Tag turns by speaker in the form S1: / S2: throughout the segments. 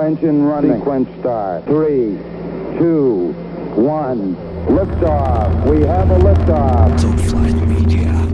S1: engine running. Sequence start. 3, 2, 1. Liftoff. We have a liftoff.
S2: Don't fly the media.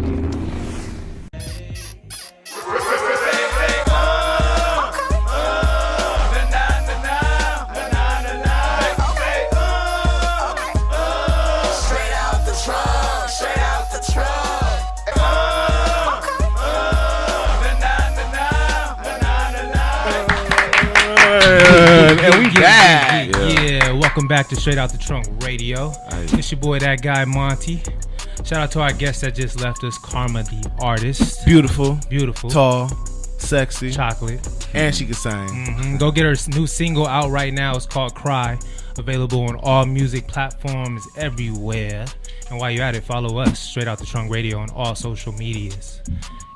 S3: And we back.
S4: Yeah, welcome back to Straight Out the Trunk Radio. It's your boy, that guy, Monty. Shout out to our guest that just left us, Karma the artist.
S3: Beautiful.
S4: Tall.
S3: Sexy.
S4: Chocolate.
S3: And she can sing.
S4: Mm-hmm. Go get her new single out right now. It's called Cry. Available on all music platforms everywhere. And while you're at it, follow us, Straight Out the Trunk Radio, on all social medias.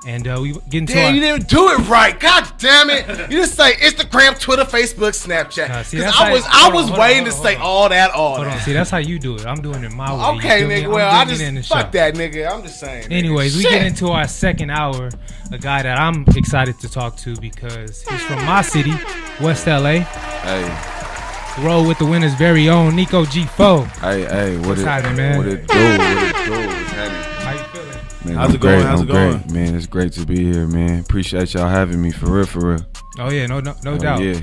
S4: And we get into
S3: Damn, you didn't do it right. God damn it. You just say Instagram, Twitter, Facebook, Snapchat. Because I was waiting to say all that.
S4: Hold on. See, that's how you do it. I'm doing it my way.
S3: Okay, nigga. Well, I just fuck that, nigga. I'm just saying.
S4: Anyways, we get into our second hour. A guy that I'm excited to talk to because he's from my city, West LA.
S5: Hey.
S4: Roll with the winner's very own Niko G4.
S5: Hey,
S4: what's happening, man?
S5: What it do? What's happening?
S4: How you feeling?
S5: Man,
S3: How's it going?
S5: I'm great, man. It's great to be here, man. Appreciate y'all having me, for real.
S4: Oh yeah, no doubt.
S5: Yeah.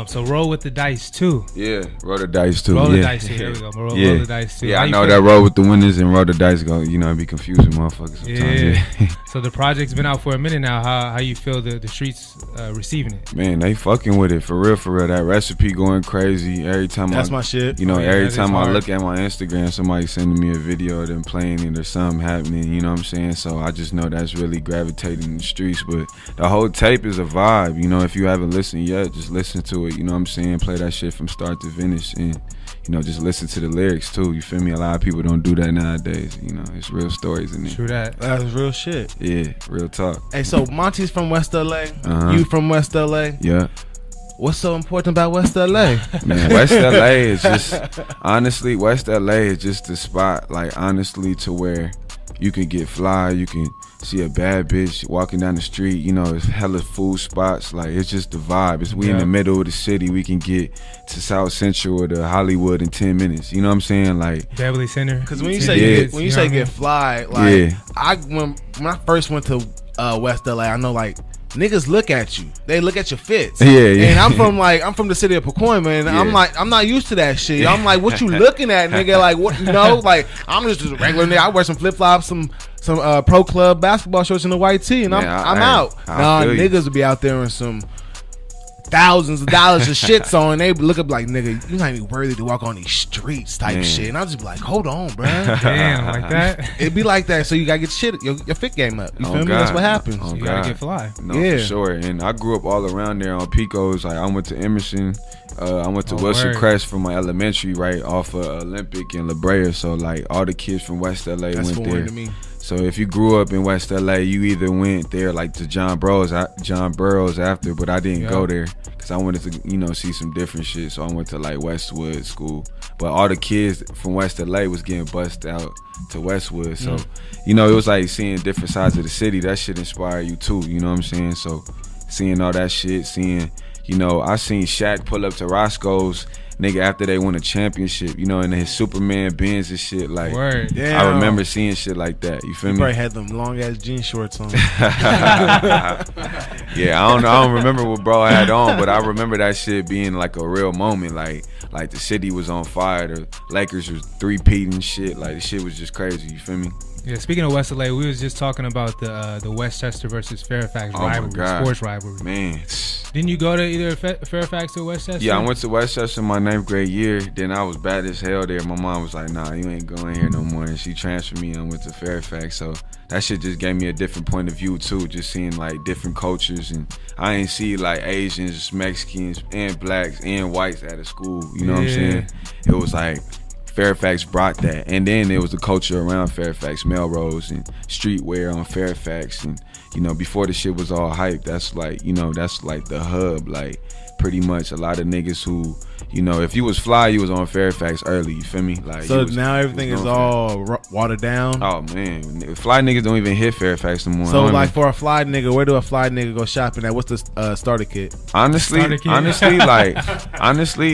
S4: So roll with the dice too.
S5: Yeah, roll the dice too.
S4: Roll
S5: yeah.
S4: the dice too. There we go. Roll the dice too.
S5: Yeah,
S4: How
S5: I
S4: you
S5: know
S4: feeling?
S5: that roll with the winners and roll the dice go. You know, it be confusing, motherfuckers. Sometimes.
S4: Yeah. So the project's been out for a minute now. How you feel the streets receiving it?
S5: Man, they fucking with it, for real. That recipe going crazy every time.
S3: That's my shit.
S5: You know, every time I
S4: hard.
S5: look at my Instagram, somebody sending me a video of them playing it or something happening. You know what I'm saying? So I just know that's really gravitating in the streets. But the whole tape is a vibe. You know, if you haven't listened yet, just listen to it. You know what I'm saying? Play that shit from start to finish, and you know, just listen to the lyrics too. You feel me? A lot of people don't do that nowadays. You know, it's real stories in there.
S4: True that.
S3: That's real shit.
S5: Yeah, real talk.
S3: Hey, so Monty's from West LA.
S5: Uh-huh.
S3: You from West LA.
S5: Yeah.
S3: What's so important about West LA?
S5: Man, West LA is just, honestly, West LA is just the spot, like, honestly, to where you can get fly, you can see a bad bitch walking down the street, you know, it's hella food spots, like, it's just the vibe. We in the middle of the city, we can get to South Central or to Hollywood in 10 minutes, you know what I'm saying? Like,
S4: Beverly Center.
S3: Because when you say get fly, like, when I first went to West LA, I know, like, niggas look at you. They look at your fits.
S5: Yeah.
S3: And I'm from the city of Pacoima, man. Yeah. I'm not used to that shit. I'm like, what you looking at, nigga? Like, what, you know? Like, I'm just a regular nigga. I wear some flip flops, some pro club basketball shorts and a white tee, and I'm out. Nah, niggas will be out there in some thousands of dollars of shits on. They look up like, nigga, you're not even worthy to walk on these streets type shit. And I'll just be like, hold on, bro.
S4: Damn, like that.
S3: It'd be like that. So you gotta get your fit game up. You feel me? That's what happens.
S4: You gotta get fly.
S5: No, for sure. And I grew up all around there on Picos. Like, I went to Emerson. I went to Wilson Crest from my elementary, right off of Olympic and La Brea. So like all the kids from West LA went there.
S3: To me.
S5: So if you grew up in West LA, you either went there like to John Burroughs after, but I didn't go there because I wanted to, you know, see some different shit. So I went to like Westwood School. But all the kids from West LA was getting bussed out to Westwood. So, you know, it was like seeing different sides of the city. That shit inspired you too, you know what I'm saying? So seeing all that shit, you know, I seen Shaq pull up to Roscoe's, nigga, after they won a championship, you know, in his Superman Benz and shit. Like, I remember seeing shit like that. You feel me?
S3: Probably had them long ass jean shorts on.
S5: Yeah, I don't remember what bro had on, but I remember that shit being like a real moment. Like the city was on fire. The Lakers was 3-peating shit. Like, the shit was just crazy. You feel me?
S4: Yeah, speaking of West LA, we was just talking about the Westchester versus Fairfax rivalry, sports rivalry.
S5: Man.
S4: Didn't you go to either Fairfax or Westchester?
S5: Yeah, I went to Westchester my 9th grade year. Then I was bad as hell there. My mom was like, nah, you ain't going here no more. And she transferred me and I went to Fairfax. So that shit just gave me a different point of view too, just seeing like different cultures. And I ain't see like Asians, Mexicans, and blacks and whites at a school. You know what I'm saying? It was like Fairfax brought that, and then there was the culture around Fairfax, Melrose and streetwear on Fairfax, and you know, before the shit was all hype, that's like, you know, that's like the hub. Like pretty much a lot of niggas who, you know, if you was fly, you was on Fairfax early. You feel me? Like
S3: so now everything is all watered down.
S5: Oh man, fly niggas don't even hit Fairfax no more.
S3: So like for a fly nigga, where do a fly nigga go shopping at? What's the starter kit?
S5: Honestly,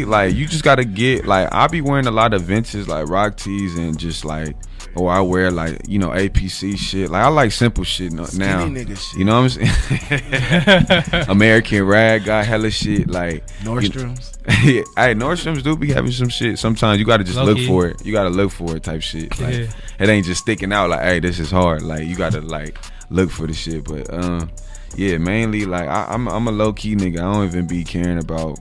S5: like you just gotta get like I be wearing a lot of vintage like rock tees and just like. Or I wear like, you know, APC shit. Like I like simple shit now.
S3: Nigga shit.
S5: You know what I'm saying? American Rag got hella shit like
S3: Nordstrom's.
S5: Hey, Nordstrom's do be having some shit. Sometimes you gotta just look for it. You gotta look for it type shit. Like it ain't just sticking out like, hey, this is hard. Like you gotta like look for the shit. But yeah, mainly like I'm a low key nigga. I don't even be caring about,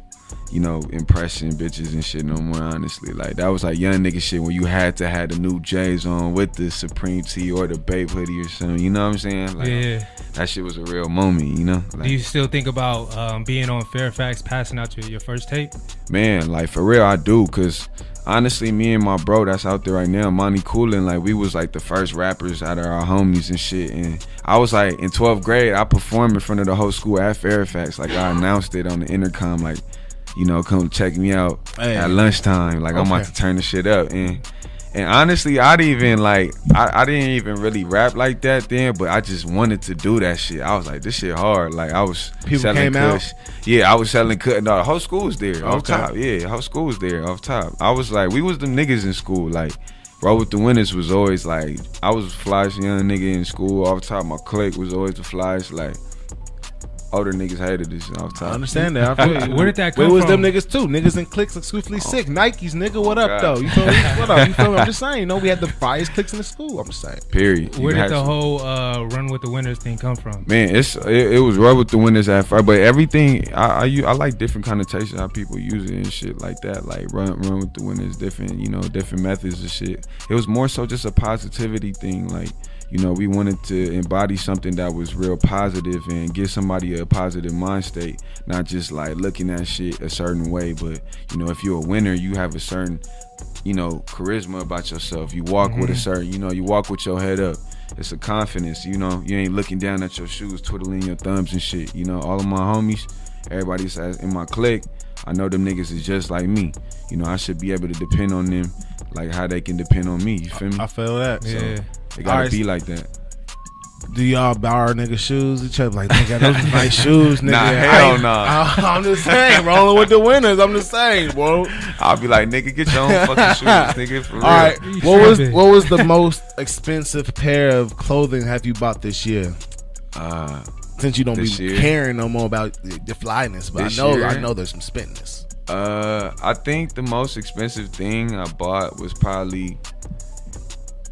S5: you know, impressing bitches and shit no more, honestly. Like that was like young nigga shit when you had to have the new J's on with the Supreme tee or the Babe hoodie or something, you know what I'm saying? Like that shit was a real moment, you know? Like,
S4: do you still think about being on Fairfax, passing out your first tape?
S5: Man, like for real I do, cause honestly me and my bro that's out there right now, Monty Coolin', like we was like the first rappers out of our homies and shit. And I was like in 12th grade, I performed in front of the whole school at Fairfax. Like I announced it on the intercom, like, you know, come check me out at lunchtime. Like I'm about to turn the shit up. And honestly, I didn't even really rap like that then, but I just wanted to do that shit. I was like, this shit hard. Like I was selling kush. Yeah, I was selling kush. No, the whole school was there off top. Yeah, the whole school was there off top. I was like, we was the niggas in school. Like Roll with the Winners was always like, I was the flyest young nigga in school off top. My clique was always the flyest. Like older niggas hated this shit off top.
S3: I understand that. I feel you.
S4: Where did that come from?
S3: Where was them niggas too? Niggas in cliques exclusively sick. Nikes, nigga, what up though? You feel me? What up? You feel me? I'm just saying, you know, we had the biased cliques in the school. I'm just saying.
S5: Period.
S4: Where did the whole Run with the Winners thing come from?
S5: Man, it was Run with the Winners at first, but everything I like different connotations how people use it and shit like that. Like run with the Winners, different, you know, different methods of shit. It was more so just a positivity thing, like. You know, we wanted to embody something that was real positive and give somebody a positive mind state, not just like looking at shit a certain way. But, you know, if you're a winner, you have a certain, you know, charisma about yourself. You walk with a certain, you know, you walk with your head up. It's a confidence, you know. You ain't looking down at your shoes, twiddling your thumbs and shit. You know, all of my homies, everybody says in my clique, I know them niggas is just like me. You know, I should be able to depend on them like how they can depend on me. You feel me?
S3: I feel that.
S4: Yeah.
S5: So, it gotta be like that.
S3: Do y'all borrow nigga shoes? Each other like, nigga, those are nice shoes, nigga.
S5: Nah, hell no.
S3: I'm just saying, rolling with the winners. I'm just saying, bro.
S5: I'll be like, nigga, get your own fucking shoes, nigga. For real.
S3: All right, what was the most expensive pair of clothing have you bought this year? Since you don't be caring no more about the flyness, but I know there's some spendiness.
S5: I think the most expensive thing I bought was probably.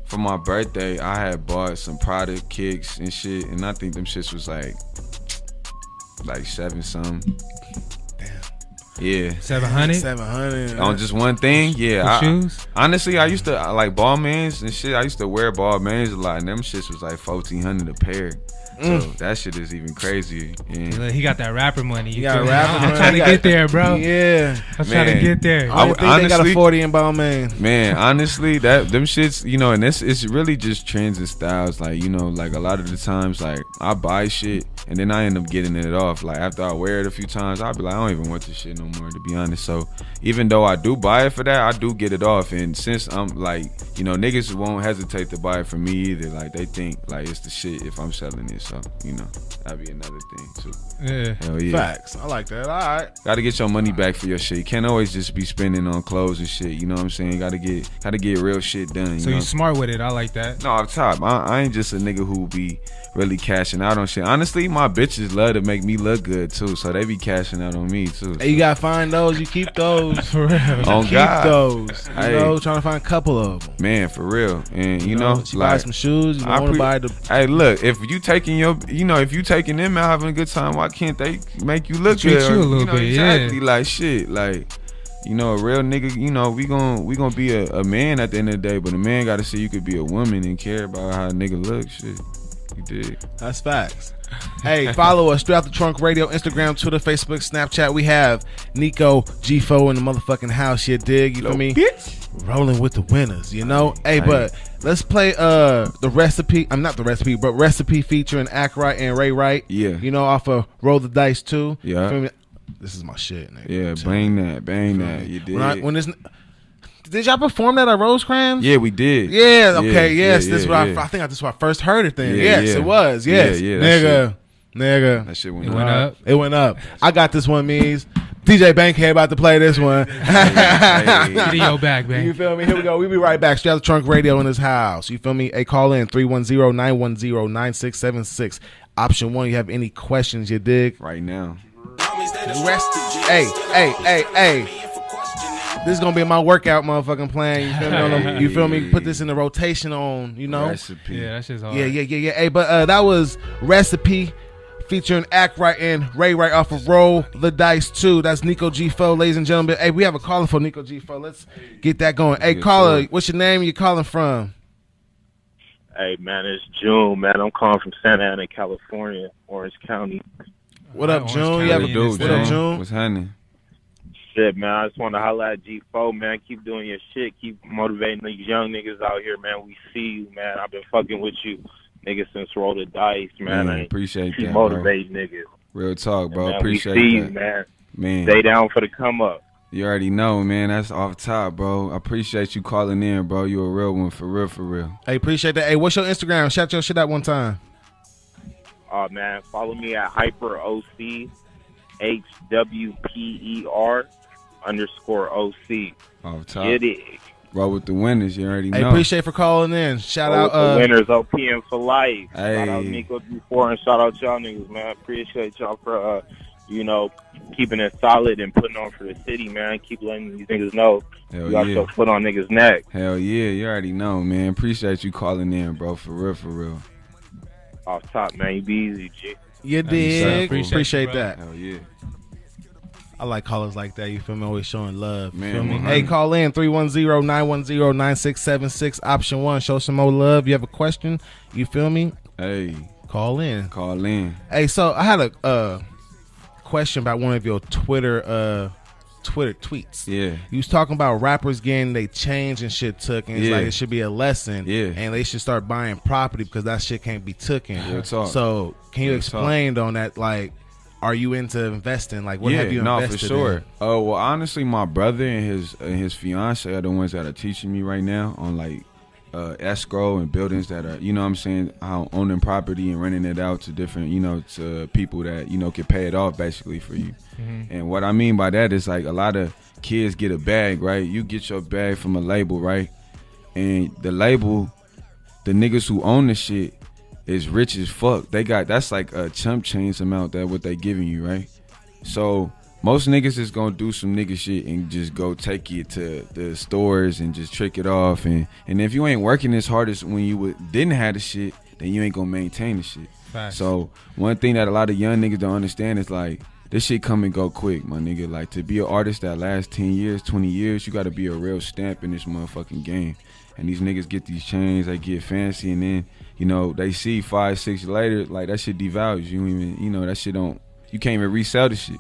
S5: For my birthday, I had bought some Prada kicks and shit, and I think them shits was like 7 something.
S3: Damn.
S5: Yeah.
S4: 700
S5: on just one thing. Yeah.
S4: Shoes.
S5: Honestly, I used to like Balmains and shit. I used to wear Balmains a lot, and them shits was like $1,400 a pair. So that shit is even crazier. And
S4: he got that rapper money.
S3: You got rapper money.
S4: I'm trying to get there, bro.
S3: Yeah.
S4: I'm trying to get there.
S3: I think they got a 40 in Balmain.
S5: Man, honestly, them shits, you know, and it's really just trends and styles. Like, you know, like a lot of the times, like I buy shit and then I end up getting it off. Like after I wear it a few times, I'll be like, I don't even want this shit no more, to be honest. So even though I do buy it for that, I do get it off. And since I'm like, you know, niggas won't hesitate to buy it from me either. Like they think like it's the shit if I'm selling it. So, you know, that'd be another thing too.
S4: Yeah.
S5: Hell yeah.
S3: Facts. I like that. All right.
S5: Gotta get your money back for your shit. You can't always just be spending on clothes and shit. You know what I'm saying? Gotta get real shit done.
S4: So you smart with it. I like that.
S5: No, off top. I ain't just a nigga who be really cashing out on shit. Honestly, my bitches love to make me look good too. So they be cashing out on me too.
S3: Hey, you gotta find those. You keep those.
S4: For real.
S3: Keep those. You know, trying to find a couple of them.
S5: Man, for real. And you know,
S3: you buy some shoes. You want to buy the.
S5: Hey, look, if you taking if you taking them out having a good time, why can't they make you look
S4: Treat
S5: good?
S4: You a little bit,
S5: exactly.
S4: Yeah.
S5: Like shit, like. You know, a real nigga, you know, we gonna be a man at the end of the day, but a man gotta see you could be a woman and care about how a nigga looks. Shit. You dig?
S3: That's facts. Hey, follow us Straight Out the Trunk Radio, Instagram, Twitter, Facebook, Snapchat. We have Niko G4 in the motherfucking house. You dig? You feel me?
S5: Bitch.
S3: rolling with the winners, you know. Hey, but let's play the recipe. I'm not the recipe, but recipe featuring Act Right and Ray Right.
S5: Yeah.
S3: You know, off of Roll the Dice 2.
S5: Yeah.
S3: Feel me? This is my shit, nigga.
S5: Yeah, bang that. You did.
S3: When this, did y'all perform that at Rosecrans?
S5: Yeah, we did.
S3: Yeah. Okay.
S5: Yeah,
S3: Yes.
S5: yeah,
S3: this is
S5: yeah,
S3: what I think. This is where I first heard it. Then.
S5: Yeah,
S3: Yes,
S5: yeah.
S3: it was. Yes.
S5: Yeah,
S3: Nigga.
S5: That shit
S4: It went up.
S3: It went up. I got this one, Mees. DJ Bankhead about to play this one.
S4: Video back, man.
S3: You feel me? Here we go. We be right back. Straight out the Trunk Radio in this house. You feel me? Hey, call in 310-910-9676. Option 1, you have any questions, you dig?
S5: Right now.
S3: Hey. This is gonna be my workout motherfucking plan. You feel me? You feel me? Put this in the rotation on, you know?
S5: Recipe.
S4: Yeah, that shit's hard.
S3: Yeah. Hey, but that was Recipe featuring Act Right and Ray Right off of Roll the Dice 2. That's Niko G4, ladies and gentlemen. Hey, we have a caller for Niko G4. Let's get that going. Hey, caller, what's your name? You calling from?
S2: Hey, man, it's June, man. I'm calling from Santa Ana, California, Orange County.
S3: What up,
S4: Orange
S3: June?
S4: County.
S3: You have a
S5: Dude,
S3: what up, June?
S5: What's happening?
S2: Shit, man, I just want to holler at G4, man. Keep doing your shit. Keep motivating these young niggas out here, man. We see you, man. I've been fucking with you, niggas, since Roll the Dice, man.
S5: Man, appreciate
S2: keep
S5: that,
S2: motivating niggas.
S5: Real talk, bro.
S2: And, man,
S5: Appreciate
S2: we see
S5: that.
S2: you, man.
S5: Man.
S2: Stay down for the come up.
S5: You already know, man. That's off top, bro. I appreciate you calling in, bro. You a real one, for real.
S3: Hey, appreciate that. Hey, what's your Instagram? Shout your shit out one time.
S2: Man, follow me at HyperOC, HWPER_OC.
S5: Off top.
S2: Get it.
S5: Roll with the winners. You already know.
S3: Hey, appreciate for calling in. Shout
S2: Roll
S3: out
S2: with the winners, OPM for life. Shout out
S5: Hey.
S2: Niko G4 and shout out y'all niggas, man. Appreciate y'all for, keeping it solid and putting on for the city, man. Keep letting these niggas know
S5: Hell
S2: you got
S5: yeah.
S2: your foot on niggas' neck.
S5: Hell yeah. You already know, man. Appreciate you calling in, bro. For real.
S2: Off top, man. You be easy, G.
S3: You
S5: Hey,
S3: dig?
S5: appreciate
S3: Appreciate
S4: you, bro.
S3: that.
S5: Hell yeah.
S3: I like callers like that. You feel me? Always showing love. You
S5: Man,
S3: feel me?
S5: 100.
S3: Hey, call in 310-910-9676. Option 1. Show some more love. You have a question? You feel me?
S5: Hey,
S3: Call in.
S5: call in.
S3: Hey, so I had a question about one of your Twitter tweets.
S5: Yeah.
S3: You was talking about rappers getting they change and shit took, and it's
S5: Yeah.
S3: like it should be a lesson.
S5: Yeah.
S3: And they should start buying property because that shit can't be taken.
S5: Real talk.
S3: So can you
S5: Real
S3: explain on that? Like, are you into investing? Like, what
S5: yeah,
S3: have you
S5: no,
S3: invested
S5: for sure.
S3: in?
S5: Oh, well, honestly, my brother and his fiance are the ones that are teaching me right now on like escrow and buildings that are, you know what I'm saying, how owning property and renting it out to different, to people that, can pay it off basically for you.
S4: Mm-hmm.
S5: And what I mean by that is like a lot of kids get a bag, right? You get your bag from a label, right? And the label, the niggas who own the shit is rich as fuck. That's like a chump change amount that what they giving you, right? So most niggas is gonna do some nigga shit and just go take it to the stores and just trick it off. And if you ain't working as hard as when you didn't have the shit, then you ain't gonna maintain the shit.
S4: Facts.
S5: So one thing that a lot of young niggas don't understand is like, this shit come and go quick, my nigga. Like, to be an artist that lasts 10 years, 20 years, you gotta be a real stamp in this motherfucking game. And these niggas get these chains, they get fancy, and then, they see 5, 6 years later, like, that shit devalues. You don't even, that shit you can't even resell the shit.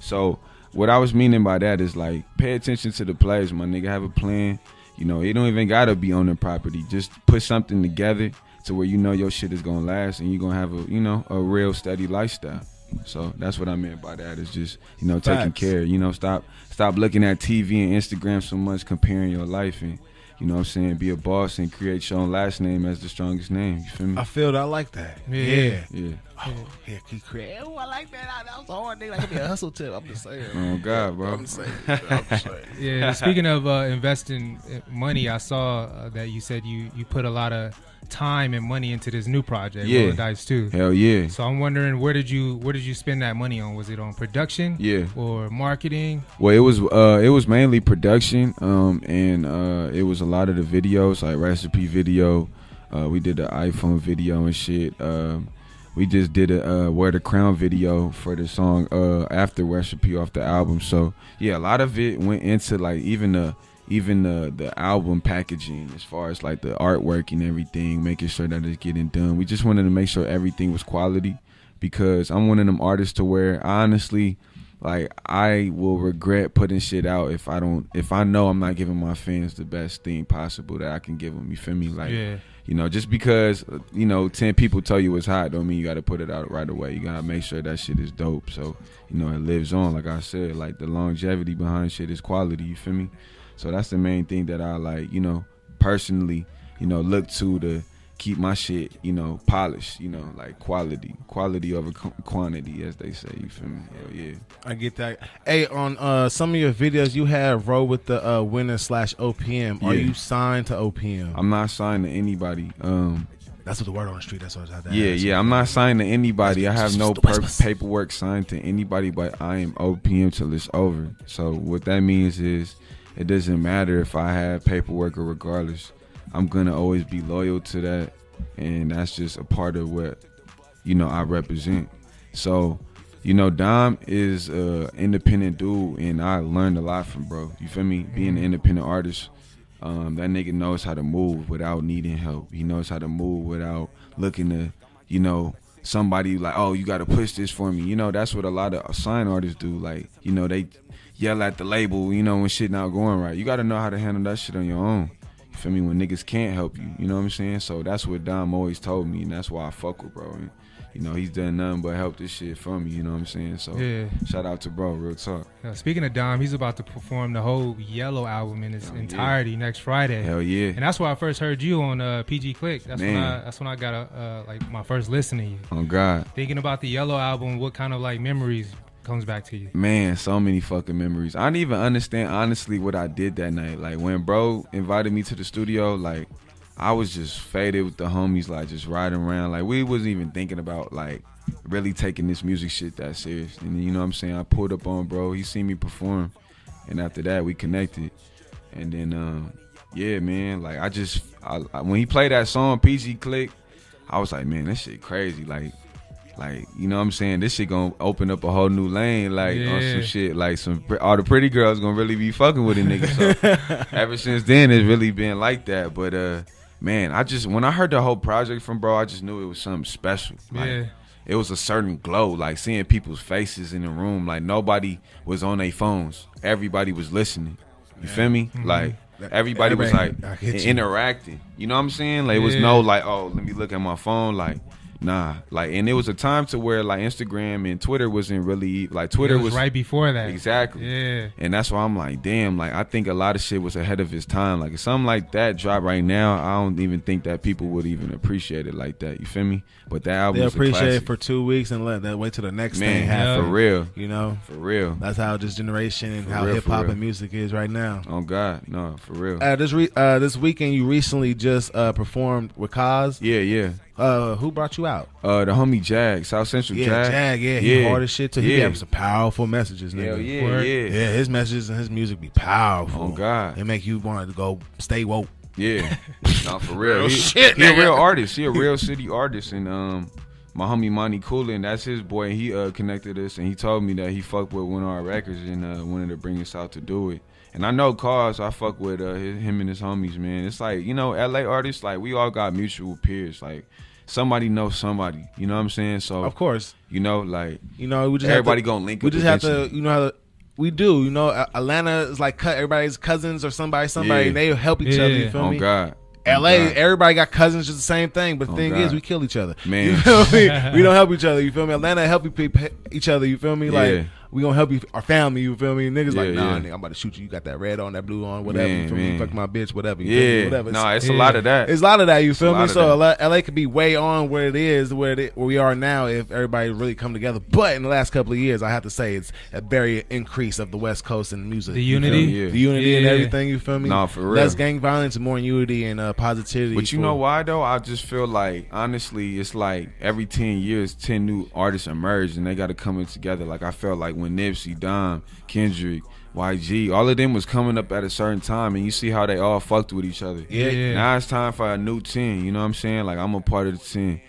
S5: So what I was meaning by that is like, pay attention to the plays, my nigga. Have a plan. It don't even gotta be on the property. Just put something together to where your shit is gonna last and you're gonna have a real steady lifestyle. So that's what I meant by that. Is just taking
S3: Facts.
S5: care. Stop looking at TV and Instagram so much, comparing your life, and what I'm saying, be a boss and create your own last name as the strongest name. You feel me?
S3: I feel that. I like that.
S4: Yeah.
S5: Yeah.
S3: Oh, yeah, keep creating. Oh, I like that. That was a hard thing. Like, give me a hustle tip. I'm just saying.
S5: Oh God, bro.
S3: I'm just saying.
S4: Yeah, speaking of investing money, I saw that you said you put a lot of time and money into this new project,
S5: Yeah.
S4: Roll the Dice 2.
S5: Hell yeah.
S4: So I'm wondering, where did you spend that money on? Was it on production?
S5: Yeah.
S4: Or marketing?
S5: Well, it was mainly production, and it was a lot of the videos, like recipe video. We did the iPhone video and shit. We just did a Wear the Crown video for the song After Recipe off the album. So yeah, a lot of it went into like even the album packaging, as far as like the artwork and everything, making sure that it's getting done. We just wanted to make sure everything was quality, because I'm one of them artists to where I honestly like I will regret putting shit out if I know I'm not giving my fans the best thing possible that I can give them. You feel me? Like, you know, just because 10 people tell you it's hot don't mean you got to put it out right away. You gotta make sure that shit is dope, so it lives on. Like I said, like the longevity behind shit is quality. You feel me? So that's the main thing that I like, personally, look to keep my shit, polished, like quality over quantity, as they say. You feel me? Hell yeah.
S3: I get that. Hey, on some of your videos, you have roll with the winner / OPM. Are you signed to OPM?
S5: I'm not signed to anybody.
S3: That's what the word on the street. That's what I was at.
S5: Yeah. I'm not signed to anybody. I have no paperwork signed to anybody, but I am OPM till it's over. So what that means is it doesn't matter if I have paperwork or regardless. I'm gonna always be loyal to that, and that's just a part of what I represent. So Dom is a independent dude, and I learned a lot from bro. You feel me? Being an independent artist, that nigga knows how to move without needing help. He knows how to move without looking to somebody like, oh, you gotta push this for me. That's what a lot of sign artists do. Like they yell at the label when shit not going right. You gotta know how to handle that shit on your own. You feel me? When niggas can't help you, you know what I'm saying? So that's what Dom always told me, and that's why I fuck with bro. And, he's done nothing but help this shit for me, you know what I'm saying? So shout out to bro, real talk.
S4: Speaking of Dom, he's about to perform the whole Yellow album in its entirety next Friday.
S5: Hell yeah.
S4: And that's where I first heard you on PG Click. That's when I got my first listen to you.
S5: Oh God.
S4: Thinking about the Yellow album, what kind of like memories comes back to you?
S5: Man, so many fucking memories. I didn't even understand honestly what I did that night. Like when bro invited me to the studio, like I was just faded with the homies, like just riding around. Like we wasn't even thinking about like really taking this music shit that serious. And you know what I'm saying? I pulled up on bro, he seen me perform, and after that we connected. And then man, like I when he played that song PG Click, I was like, man, this shit crazy. Like, you know what I'm saying? This shit gonna open up a whole new lane, like on some shit, like all the pretty girls gonna really be fucking with a nigga. So ever since then, it's really been like that. But man, when I heard the whole project from bro, I just knew it was something special. Like, it was a certain glow, like seeing people's faces in the room. Like nobody was on their phones, everybody was listening. You feel me? Mm-hmm. Like everybody was like interacting. You know what I'm saying? Like it was no like, oh, let me look at my phone. Like, nah, like, and it was a time to where like Instagram and Twitter wasn't really like Twitter was
S4: right before that.
S5: Exactly.
S4: Yeah.
S5: And that's why I'm like, damn, like I think a lot of shit was ahead of its time. Like if something like that dropped right now, I don't even think that people would even appreciate it like that. You feel me? But that album,
S3: they appreciate it for 2 weeks and let that wait till the next thing happen.
S5: For real.
S3: For
S5: real.
S3: That's how this generation and how hip hop and music is right now.
S5: Oh God, no, for real.
S3: This weekend you recently just performed with Kaz.
S5: Yeah.
S3: Who brought you out?
S5: The homie Jag, South Central Jag.
S3: He hard as shit too. He have some powerful messages, nigga.
S5: Hell yeah.
S3: His messages and his music be powerful.
S5: Oh God.
S3: It make you want to go stay woke.
S5: Yeah. No, for real. He a real artist. He a real city artist. And my homie Monty Coolin, that's his boy. He connected us, and he told me that he fucked with one of our records and wanted to bring us out to do it. And I know Cause, I fuck with him and his homies, man. It's like, LA artists, like we all got mutual peers. Like somebody knows somebody. You know what I'm saying? So
S3: of course,
S5: we just
S3: everybody
S5: gonna link.
S3: We just have to, how we do. Atlanta is like everybody's cousins or somebody. And they help each other. You feel me?
S5: Oh God.
S3: LA, everybody got cousins, just the same thing. But the thing is, we kill each other.
S5: Man,
S3: you feel me? We don't help each other. You feel me? Atlanta help each other. You feel me? Like we gonna help you, our family. You feel me? Niggas like, nah, nigga, I'm about to shoot you. You got that red on, that blue on, whatever. You feel me? Fuck my bitch, whatever. You feel me? Whatever.
S5: No, it's a lot of that.
S3: It's a lot of that. You feel me? So LA could be way on where it is, where we are now, if everybody really come together. But in the last couple of years, I have to say it's a very increase of the West Coast and music.
S4: The unity,
S3: the unity and everything. You feel me?
S5: No, for real.
S3: Less gang violence and more unity and positivity.
S5: But you know why though? I just feel like honestly, it's like every 10 years, 10 new artists emerge and they got to come in together. Like I felt like when Nipsey, Dom, Kendrick, YG, all of them was coming up at a certain time, and you see how they all fucked with each other.
S3: Yeah.
S5: Now it's time for a new 10. You know what I'm saying? Like I'm a part of the 10.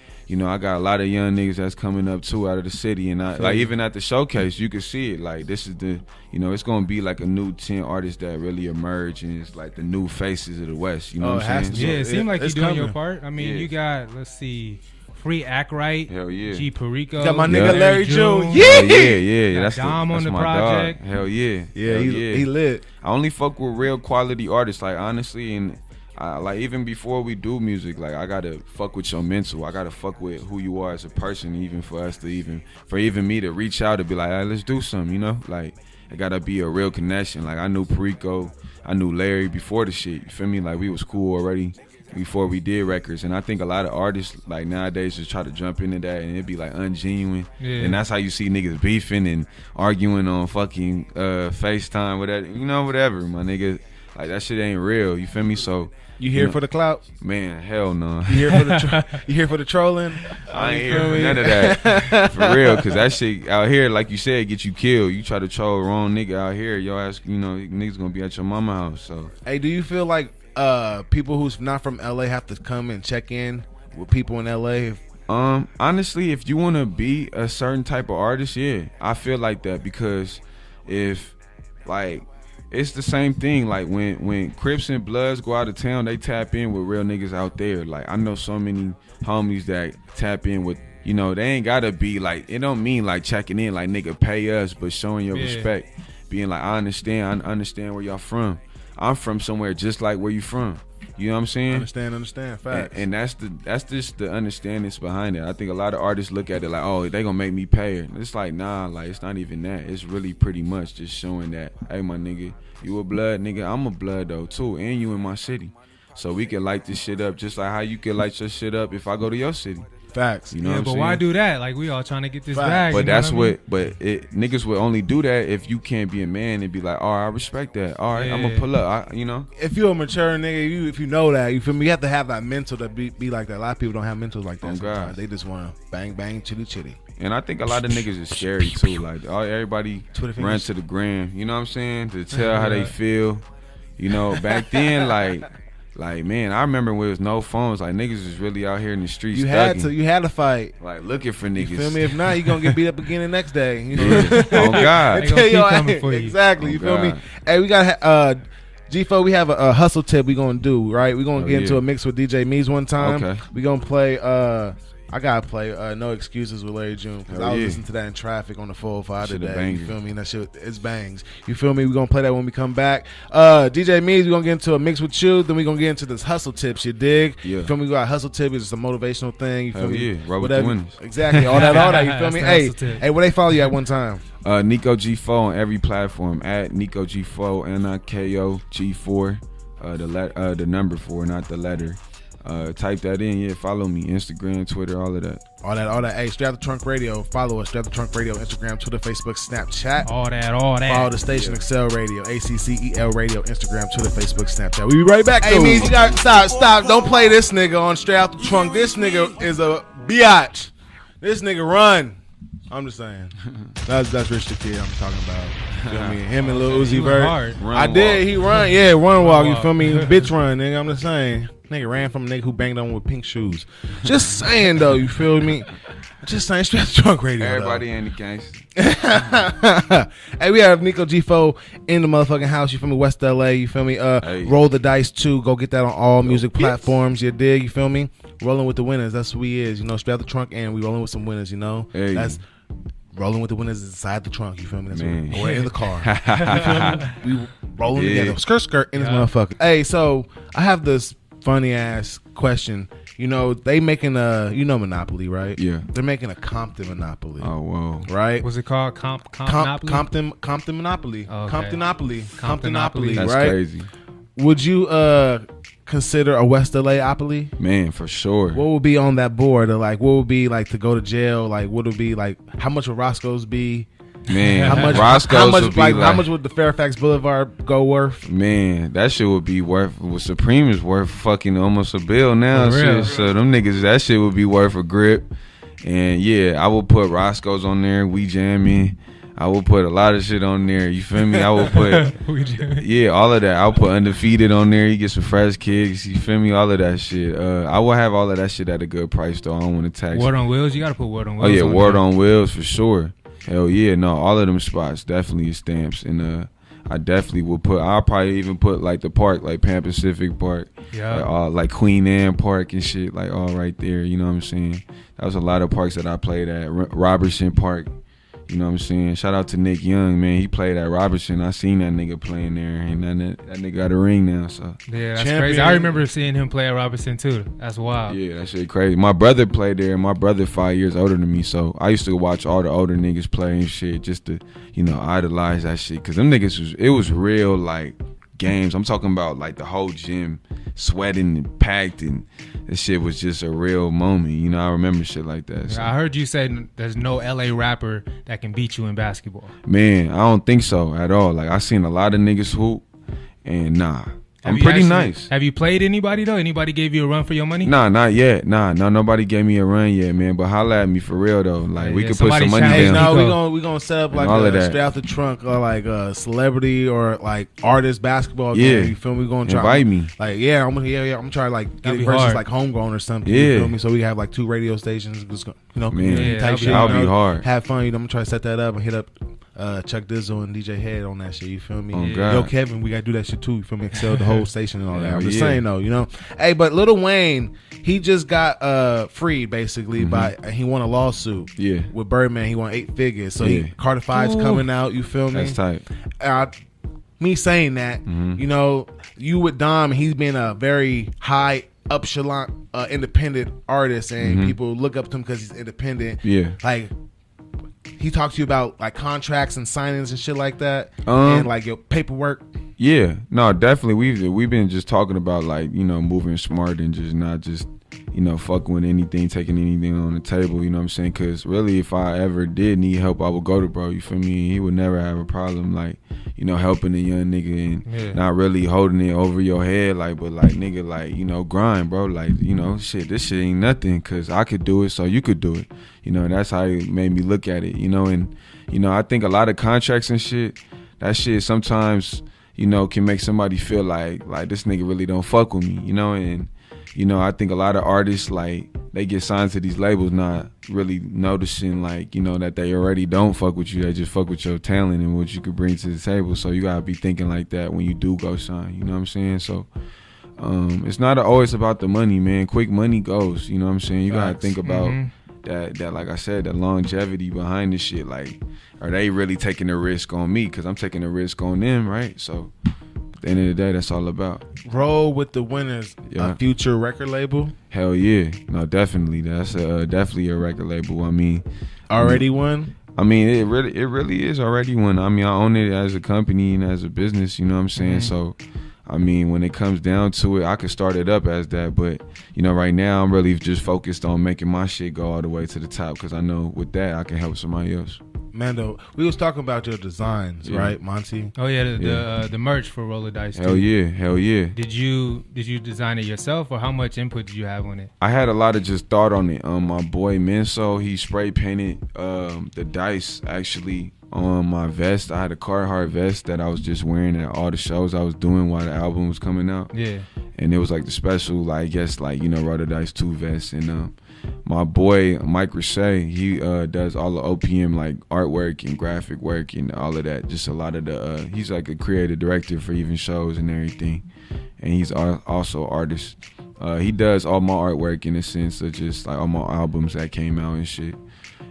S5: I got a lot of young niggas that's coming up too out of the city, and like even at the showcase, you can see it. Like this is the, it's gonna be like a new 10 artists that really emerge, and it's like the new faces of the West. You know what I'm saying?
S4: Yeah, it seems like you're doing your part. I mean, you got, let's see, Free Act Right.
S5: Hell yeah.
S4: G Perico.
S3: Got my
S5: Yeah.
S3: nigga Larry June.
S5: Hell yeah.
S4: Got
S5: That's
S4: Dom on the
S5: my
S4: project.
S5: dog. Hell yeah.
S3: Yeah,
S5: Hell
S3: he lit.
S5: I only fuck with real quality artists, like honestly, and like even before we do music, like I gotta fuck with your mental. I gotta fuck with who you are as a person, even for us to even me to reach out and be like, hey, let's do something, you know? Like it gotta be a real connection. Like I knew Perico, I knew Larry before the shit. You feel me? Like we was cool already before we did records, and I think a lot of artists like nowadays just try to jump into that and it'd be like ungenuine, and that's how you see niggas beefing and arguing on fucking FaceTime, whatever, you know, whatever, my nigga. Like that shit ain't real. You feel me? So
S3: You here for the clout?
S5: man, hell no.
S3: You here for the trolling?
S5: I ain't here for none of that. For real, cause that shit out here, like you said, get you killed. You try to troll a wrong nigga out here, your ass, you know, niggas gonna be at your mama house. So
S3: Hey, do you feel like people who's not from LA have to come and check in with people in LA?
S5: Honestly, if you wanna be a certain type of artist, yeah, I feel like that, because if like it's the same thing. Like when Crips and Bloods go out of town, they tap in with real niggas out there. Like I know so many homies that tap in with, you know, they ain't gotta be like, it don't mean like checking in like nigga pay us, but showing your respect, being like I understand where y'all from. I'm from somewhere just like where you from. You know what I'm saying?
S3: Understand. Facts.
S5: And that's just the understandings behind it. I think a lot of artists look at it like, oh, they gonna make me pay it. It's like, nah, like it's not even that. It's really pretty much just showing that, hey, my nigga, you a blood nigga, I'm a blood though too, and you in my city, so we can light this shit up just like how you can light your shit up if I go to your city.
S3: Facts.
S5: You know what I'm
S4: but
S5: saying?
S4: why do that? Like we all trying to get this
S3: Facts.
S4: bag.
S5: But
S4: you know
S5: that's
S4: what I mean?
S5: niggas would only do that if you can't be a man and be like, all right, I respect that. All right, I'm gonna pull up. You know.
S3: If you're a mature nigga, if you know that, you feel me, you have to have that mental to be like that. A lot of people don't have mentals like that.
S5: Oh, God.
S3: Sometimes. They just want to bang, bang, chitty, chitty.
S5: And I think a lot of niggas is scary too. Like everybody
S3: Twitter
S5: run
S3: fingers.
S5: to the gram. You know what I'm saying? To tell how they feel. You know, back then, like man, I remember when there was no phones. Like niggas was really out here in the streets.
S3: You had to fight.
S5: like looking for niggas.
S3: You feel me? If not, you gonna get beat up again the next day.
S5: Yeah. Oh God.
S4: They gonna keep coming for you.
S3: Exactly. You
S5: Oh,
S3: feel me?
S5: God.
S3: Hey, we got G4. We have a hustle tip we gonna do. Right? We gonna get into a mix with DJ Mees one time.
S5: Okay.
S3: We gonna play. I gotta play No Excuses with Larry June, because I was listening to that in traffic on the 405
S5: Shit a
S3: today.
S5: banger.
S3: You feel me? And that shit is bangs. You feel me? We're gonna play that when we come back. DJ Mees, we're gonna get into a mix with you. Then we're gonna get into this hustle tips. You dig?
S5: Yeah.
S3: You feel me? We got hustle tip. It's just a motivational thing. You feel
S5: Hell
S3: me?
S5: yeah. Roll with
S3: Whatever.
S5: the winners.
S3: Exactly. All that. You feel
S4: That's
S3: me?
S4: the
S3: Hey,
S4: hustle tip.
S3: hey, where they follow you at one time?
S5: Niko G4 on every platform at Niko G4 Niko G4. The number 4, not the letter. Type that in. Yeah, follow me. Instagram, Twitter, all of that.
S3: All that. Hey, Straight Out the Trunk Radio. Follow us. Straight Out the Trunk Radio. Instagram, Twitter, Facebook, Snapchat.
S4: All that.
S3: Follow the station, Excel Radio, ACCEL Radio, Instagram, Twitter, Facebook, Snapchat. We be right back. Hey, Mees, you got stop. Don't play this nigga on Straight Out the Trunk. This nigga is a biatch. This nigga run. I'm just saying. That's Rich the Kid I'm talking about. You feel me? Him and Lil Uzi Vert. I did. He run. Yeah, run walk. You feel me? Bitch run, nigga. I'm just saying. Nigga ran from a nigga who banged on with pink shoes. Just saying though. You feel me? Just saying. Straight Out the Trunk Radio.
S5: Everybody in the gangster.
S3: Hey, we have Niko G4 in the motherfucking house. You feel me? West LA. You feel me?
S5: Hey.
S3: Roll the Dice too. Go get that on all music platforms. You dig? You feel me? Rolling with the winners. That's who we is. You know, Straight Out the Trunk, and we rolling with some winners. You know,
S5: Hey.
S3: that's rolling with the winners inside the trunk. You feel me? That's
S5: Man.
S3: what we're in the car. You feel me? We rolling together. Skirt in this motherfucker. Hey, so I have this funny ass question. You know, they making Monopoly, right?
S5: Yeah.
S3: They're making a Compton Monopoly.
S5: Oh, whoa.
S3: Right?
S4: What's it called? Compton
S3: Monopoly.
S4: Oh, okay.
S3: Comptonopoly,
S5: That's
S3: right?
S5: crazy.
S3: Would you consider a West LA-opoly?
S5: Man, for sure.
S3: What would be on that board? Or like, what would be like to go to jail? Like, what would be like? How much would Roscoe's be?
S5: Man,
S3: How much?
S5: Roscoe's
S3: how much?
S5: would be
S3: How much would the Fairfax Boulevard go worth?
S5: Man, that shit would be worth. Well, Supreme is worth fucking almost a bill now.
S4: For real.
S5: Shit. So them niggas, that shit would be worth a grip. And yeah, I would put Roscoe's on there. We jamming. I will put a lot of shit on there. You feel me? I will put yeah, all of that. I'll put Undefeated on there. You get some fresh kicks. You feel me? All of that shit. I will have all of that shit at a good price though. I don't want to tax.
S4: Word on Wheels. You gotta put Word on Wheels.
S5: Oh yeah,
S4: on
S5: Word
S4: there.
S5: on Wheels for sure. Hell yeah, no, all of them spots definitely stamps. And I definitely would put. I'll probably even put like the park, like Pan Pacific Park, like Queen Anne Park and shit, like all right there. You know what I'm saying? That was a lot of parks that I played at. Robertson Park. You know what I'm saying? Shout out to Nick Young, man. He played at Robertson. I seen that nigga playing there, and that nigga got a ring now. So
S4: yeah, that's crazy. I remember seeing him play at Robertson too. That's wild.
S5: Yeah, that shit crazy. My brother played there. My brother 5 years older than me, so I used to watch all the older niggas play and shit just to, idolize that shit. Cause them niggas it was real like games. I'm talking about like the whole gym sweating and packed, and this shit was just a real moment. I remember shit like that. So.
S4: I heard you say there's no LA rapper that can beat you in basketball.
S5: Man, I don't think so at all. Like I seen a lot of niggas hoop, and nah. I'm pretty nice.
S4: Have you played anybody though? Anybody gave you a run for your money?
S5: Nah, not yet. Nah, nobody gave me a run yet, man. But holla at me for real though. Like we could put some money down.
S3: No, we gonna set up like a straight out the trunk or like a celebrity or like artist basketball game. You feel me? We gonna try
S5: invite me.
S3: Like I'm gonna try to like get it versus like homegrown or something. You feel me? So we have like 2 radio stations. Just,
S5: man,
S3: type shit.
S5: That'll be hard.
S3: Have fun. I'm gonna try to set that up and hit up Chuck Dizzle and DJ Head on that shit. You feel me? Yo, Kevin, we gotta do that shit too. You feel me? Excel the whole station and all that. I'm just saying though, Hey, but Lil Wayne, he just got freed basically by he won a lawsuit.
S5: Yeah.
S3: With Birdman, he won 8 figures. So Carter 5's coming out. You feel me?
S5: That's tight.
S3: Me saying that, you with Dom, he's been a very high echelon independent artist, and people look up to him because he's independent.
S5: Yeah.
S3: Like. He talked to you about like contracts and signings and shit like that, and like your paperwork.
S5: Yeah, no, definitely. We've been just talking about like moving smart and just not just fucking with anything, taking anything on the table. You know what I'm saying? Because really, if I ever did need help, I would go to bro. You feel me? He would never have a problem like helping a young nigga and not really holding it over your head but like nigga like grind, bro. Like shit, this shit ain't nothing because I could do it, so you could do it. That's how he made me look at it. And I think a lot of contracts and shit, that shit sometimes can make somebody feel like this nigga really don't fuck with me. And I think a lot of artists like they get signed to these labels not really noticing that they already don't fuck with you. They just fuck with your talent and what you could bring to the table. So you gotta be thinking like that when you do go sign. You know what I'm saying? So it's not always about the money, man. Quick money goes. You know what I'm saying? You gotta think about that like I said, the longevity behind this shit. Like, are they really taking a risk on me? Because I'm taking a risk on them, right? So at the end of the day, that's all about.
S3: Roll with the Winners, a future record label.
S5: Hell yeah, no, definitely. That's definitely a record label. I mean,
S3: already one.
S5: I mean, it really is already one. I mean, I own it as a company and as a business. You know what I'm saying? So. I mean, when it comes down to it, I could start it up as that, but right now I'm really just focused on making my shit go all the way to the top because I know with that I can help somebody else.
S3: Mando, we was talking about your designs, right, Monty?
S4: Oh yeah, the merch for Roll the Dice.
S5: Hell yeah.
S4: Did you design it yourself, or how much input did you have on it?
S5: I had a lot of just thought on it. My boy Menso, he spray painted the dice actually on my vest. I had a Carhartt vest that I was just wearing at all the shows I was doing while the album was coming out.
S4: Yeah.
S5: And it was like the special, I guess, Roll the Dice 2 vest. And my boy Mike Richey, he does all the OPM like artwork and graphic work and all of that. Just a lot of the he's like a creative director for even shows and everything. And he's also an artist. He does all my artwork in a sense of just like all my albums that came out and shit.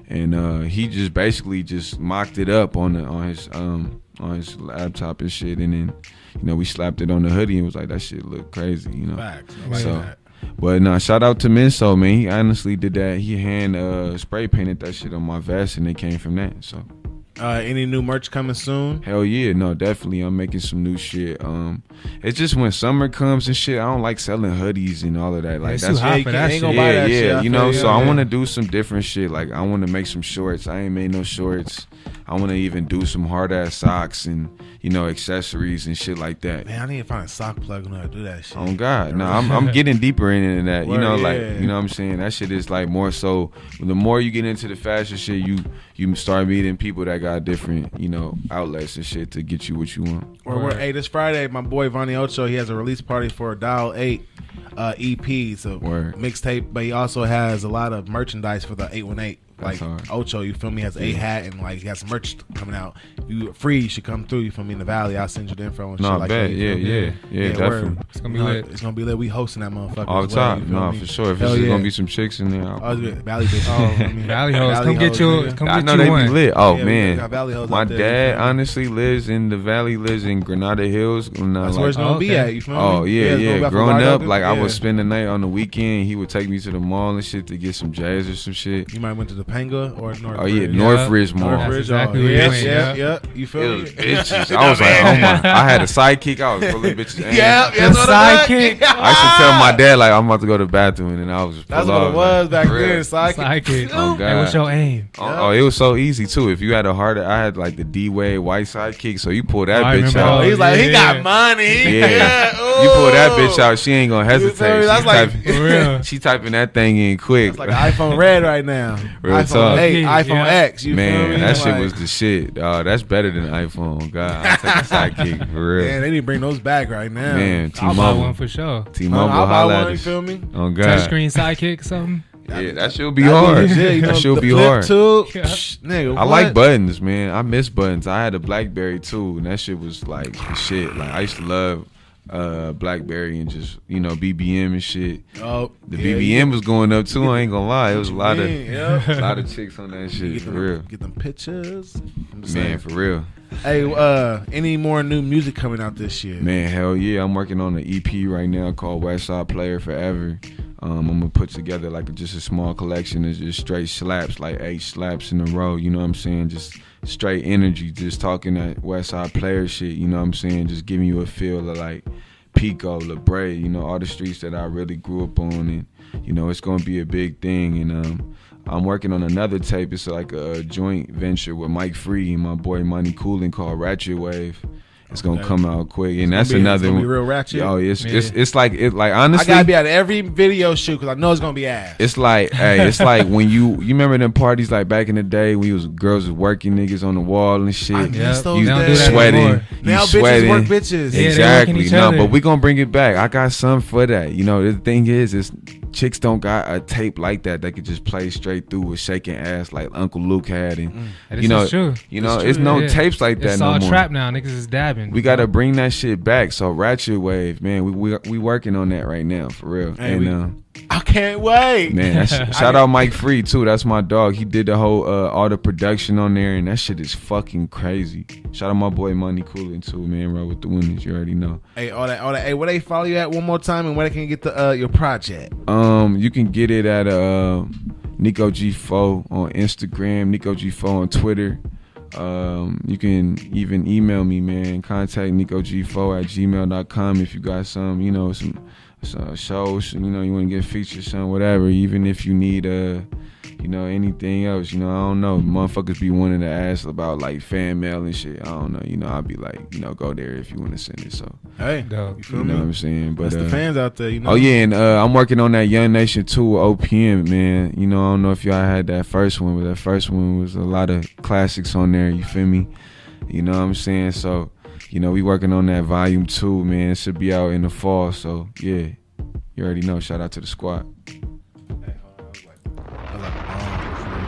S5: And he just basically just mocked it up on his laptop and shit, and then we slapped it on the hoodie and was like, that shit look crazy,
S3: Facts.
S5: But nah, shout out to Menso, man. He honestly did that. He hand spray painted that shit on my vest, and it came from that. So.
S3: Any new merch coming soon?
S5: Hell yeah, no, definitely. I'm making some new shit. It's just when summer comes and shit, I don't like selling hoodies and all of that. Like
S4: it's
S5: that's
S4: too hot for that shit.
S5: Yeah, so I want to do some different shit. Like I want to make some shorts. I ain't made no shorts. I want to even do some hard ass socks and accessories and shit like that.
S3: Man, I need to find a sock plug and how to do that shit.
S5: Oh God, no, I'm getting deeper into that. You know what I'm saying? That shit is like more so. The more you get into the fashion shit, you start meeting people that got different outlets and shit to get you what you want.
S3: Hey, this Friday, my boy Vonnie Ocho, he has a release party for Dial 8 EP, so mixtape, but he also has a lot of merchandise for the 818 like
S5: hard.
S3: Ocho, you feel me, has a hat and like he has some merch coming out. You free, you should come through, you feel me, in the Valley. I'll send you the info and shit like that.
S5: Yeah, definitely.
S3: Word.
S4: It's gonna be lit.
S3: It's gonna be lit. We hosting that motherfucker
S5: All the
S3: as well,
S5: time.
S3: you feel
S5: No,
S3: me?
S5: for sure. If
S3: Hell
S5: there's
S3: yeah.
S5: gonna be some chicks in there,
S3: Valley bitches. I mean,
S4: Valley hoes, come
S3: hoes,
S4: get you.
S3: nigga.
S4: Come
S5: I
S4: get
S5: know
S4: you
S5: they
S4: one.
S5: be lit. Oh
S3: Yeah, we
S5: man,
S3: got Valley hoes
S5: my
S3: out there,
S5: dad
S3: you feel me?
S5: honestly lives in the Valley, lives in Granada Hills.
S3: That's where it's gonna be at. You feel me?
S5: Oh
S3: it's gonna
S5: yeah.
S3: be off of
S5: Growing
S3: White
S5: up,
S3: Oak.
S5: like I
S3: Yeah.
S5: would spend the night on the weekend. He would take me to the mall and shit to get some jazz or some shit.
S3: You might went to the Panga or North.
S5: Oh yeah,
S3: Ridge.
S5: Northridge Mall.
S4: That's
S3: Northridge.
S4: exactly
S3: Oh,
S4: where you
S3: yeah,
S4: went,
S3: yeah,
S4: yeah.
S3: yeah. You
S5: It
S3: feel
S5: was
S3: me?
S5: bitches. I was like, oh my! I had a sidekick. I was pulling bitches. in.
S3: Yeah,
S4: The sidekick.
S5: I used to tell my dad like I'm about to go to the bathroom, and then I was just
S3: That's
S5: pull
S3: what it
S5: off,
S3: was
S5: like,
S3: back
S5: for real.
S3: then. Sidekick.
S4: Sidekick.
S5: Oh, God.
S4: Hey, what's your aim?
S5: Oh, it was so easy too. If you had a hard, I had like the D-Wade white sidekick, so you pull that
S4: I
S5: bitch
S4: remember
S5: out.
S4: all
S3: He's like, he
S4: Yeah.
S3: got money.
S5: Yeah.
S3: Ooh.
S5: You pull that bitch out, she ain't gonna
S3: You feel me?
S5: hesitate.
S3: That's
S5: She
S3: like-
S5: typing-
S4: For real.
S5: she typing that thing in quick.
S3: It's like an iPhone Red right now.
S5: Real
S3: iPhone
S5: talk.
S3: 8,
S4: Yeah.
S3: iPhone X. You feel
S5: Man,
S3: me?
S5: that shit
S3: Like,
S5: was the shit. That's better than iPhone. God, I take a sidekick for real.
S3: Man, they need to bring those back right now.
S5: Man,
S4: I'll buy one
S5: T-Mobile,
S4: for sure.
S5: T-Mobile,
S3: I'll buy
S5: holla at
S3: one. You
S5: us.
S3: feel me?
S5: Oh God,
S4: Touchscreen sidekick or something.
S5: yeah, that should be
S3: That'd
S5: hard.
S3: legit, you know,
S5: That should
S3: the
S5: be
S3: flip
S5: hard.
S3: Too,
S4: Yeah.
S3: nigga,
S5: I
S3: what?
S5: like buttons, man. I miss buttons. I had a BlackBerry too, and that shit was like the shit. Like I used to love BlackBerry and just BBM and shit.
S3: Oh,
S5: The
S3: yeah,
S5: BBM was going up too. I ain't gonna lie, it was a lot of
S3: yeah.
S5: a lot of chicks on that shit
S3: Get
S5: for
S3: them,
S5: real.
S3: get them pictures. I'm just
S5: Man,
S3: saying.
S5: for real.
S3: Hey, any more new music coming out this year?
S5: Man, hell yeah. I'm working on an EP right now called Westside Player Forever. I'm gonna put together like just a small collection of just straight slaps, like 8 slaps in a row, you know what I'm saying? Just straight energy, just talking that Westside Player shit, you know what I'm saying? Just giving you a feel of like Pico, La Brea, all the streets that I really grew up on, and it's gonna be a big thing. And I'm working on another tape. It's like a joint venture with Mike Free and my boy Money Coolin called Ratchet Wave. It's gonna come out quick, and that's another
S3: it's gonna
S5: one.
S3: be real ratchet.
S5: Yo,
S4: Yeah.
S5: it's like
S3: I
S5: honestly,
S3: gotta be at every video shoot because I know it's gonna be ass.
S5: it's like, hey, it's like when you remember them parties like back in the day when girls was working niggas on the wall and shit.
S3: I
S4: Yep.
S3: miss those
S5: You
S4: They don't do
S3: days.
S4: that
S5: sweating,
S4: anymore.
S3: Now
S5: you
S3: bitches
S5: sweating.
S3: work bitches.
S4: Yeah, they
S5: Exactly.
S4: working each
S5: No,
S4: other.
S5: but we gonna bring it back. I got something for that. The thing is chicks don't got a tape like that could just play straight through with shaking ass like Uncle Luke had, and
S4: This is true.
S5: it's no
S4: Yeah.
S5: tapes like that
S4: It's
S5: no
S4: all
S5: more.
S4: trap now. Niggas is dabbing.
S5: We gotta bring that shit back. So Ratchet Wave, man, we working on that right now for real.
S3: Hey,
S5: And
S3: I can't wait.
S5: man, shout out Mike Free too. That's my dog. He did the whole all the production on there, and that shit is fucking crazy. Shout out my boy Money Coolin too, man. Roll with the winners, you already know.
S3: Hey, all that. Hey, where they follow you at one more time, and where they can get the your project?
S5: You can get it at Niko G4 on Instagram, Niko G4 on Twitter. You can even email me, man. Contact NikoG4@gmail.com if you got some shows, you want to get featured, some whatever. Even if you need anything else, I don't know. Motherfuckers be wanting to ask about like fan mail and shit. I don't know. I'll be like, go there if you want to send it. So
S3: Hey,
S4: Dope.
S3: you feel
S5: you
S3: me?
S5: know what I'm saying. But
S3: That's the fans out there.
S5: Oh yeah, and I'm working on that Young Nation 2 with OPM, man. I don't know if y'all had that first one, but that first one was a lot of classics on there, you feel me? You know what I'm saying? So, we working on that volume 2, man. It should be out in the fall, so yeah. You already know. Shout out to the squad.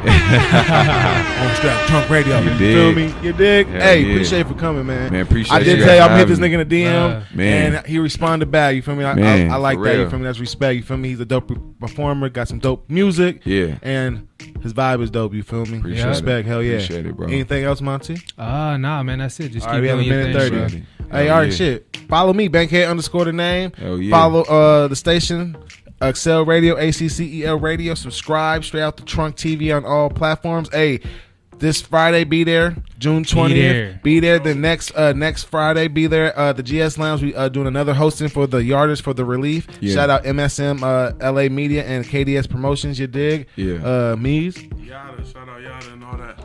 S3: On strap trunk radio.
S5: You
S3: You
S5: dig.
S3: feel me? You dig?
S5: Hell
S3: Hey,
S5: yeah.
S3: appreciate you for coming, man.
S5: Man, appreciate
S3: I did
S5: you
S3: tell you
S5: guys
S3: I'm hit
S5: for
S3: this
S5: having
S3: nigga in the DM,
S5: Man.
S3: and he responded back. You feel me?
S5: Man,
S3: I like
S5: for
S3: that. You
S5: real.
S3: feel me? That's respect. You feel me? He's a dope performer. Got some dope music.
S5: Yeah.
S3: And his vibe is dope. You feel me?
S5: Appreciate
S3: Respect.
S5: it.
S3: Hell yeah.
S5: Appreciate it, bro.
S3: Anything else, Monty?
S4: Nah, man, that's it. Just
S3: All
S4: keep
S3: right, we have
S4: doing
S3: a
S4: your
S3: minute
S4: thing,
S3: 30.
S4: bro.
S3: Hey,
S5: Hell
S3: all right,
S5: yeah.
S3: shit. Follow me, Bankhead _ name.
S5: Hell yeah.
S3: Follow the station, Excel Radio, ACCEL Radio. Subscribe, Straight Out the Trunk TV on all platforms. Hey, this Friday, be there. June 20th. Be there. The next Friday, be there. The GS Lounge, we doing another hosting for the Yarders for the Relief.
S5: Yeah.
S3: Shout out MSM, LA Media, and KDS Promotions. You dig?
S5: Yeah.
S3: Mees,
S6: Yada, shout out Yada and all that.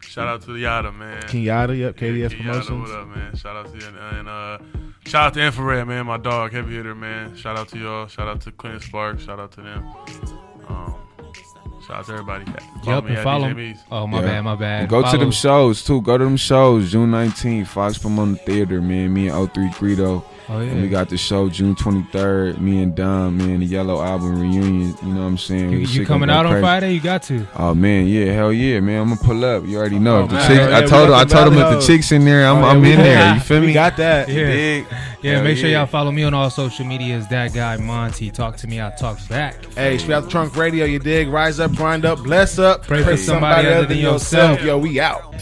S6: Shout out to the Yada, man.
S3: King Yada, yep, KDS
S6: King Yada,
S3: Promotions.
S6: what up, man? Shout out to you. And shout out to Infrared, man, my dog, heavy hitter, man. Shout out to y'all. Shout out to Clinton Sparks. Shout out to them. Shout out to everybody.
S4: Yup,
S6: me
S4: and
S6: at
S4: follow
S6: DJ
S4: me.
S6: Mees.
S4: Oh, my
S5: Yeah.
S4: bad.
S5: And go to
S4: Follow-
S5: them shows too. Go to them shows. June 19th, Fox Pomona Theater, man. Me and 03 Greedo.
S4: Oh yeah.
S5: And we got the show June 23rd. Me and Dom, man, the Yellow Album reunion. You know what I'm saying?
S4: You coming out on Friday? You got to.
S5: Oh man, yeah, hell yeah, man. I'm gonna pull up. You already know.
S3: Oh,
S5: The
S3: man.
S5: chick,
S3: Yeah,
S5: I told him if the
S3: hoes.
S5: chick's in there, I'm in there. You feel me?
S3: We got that.
S4: Yeah.
S5: Dig?
S4: Yeah,
S5: Hell
S4: make sure
S5: yeah.
S4: y'all follow me on all social medias. That guy Monty. Talk to me, I talk back.
S3: Hey, straight out the trunk radio, you dig? Rise up, grind up, bless up.
S4: Pray for somebody other than yourself.
S3: Yo, we out.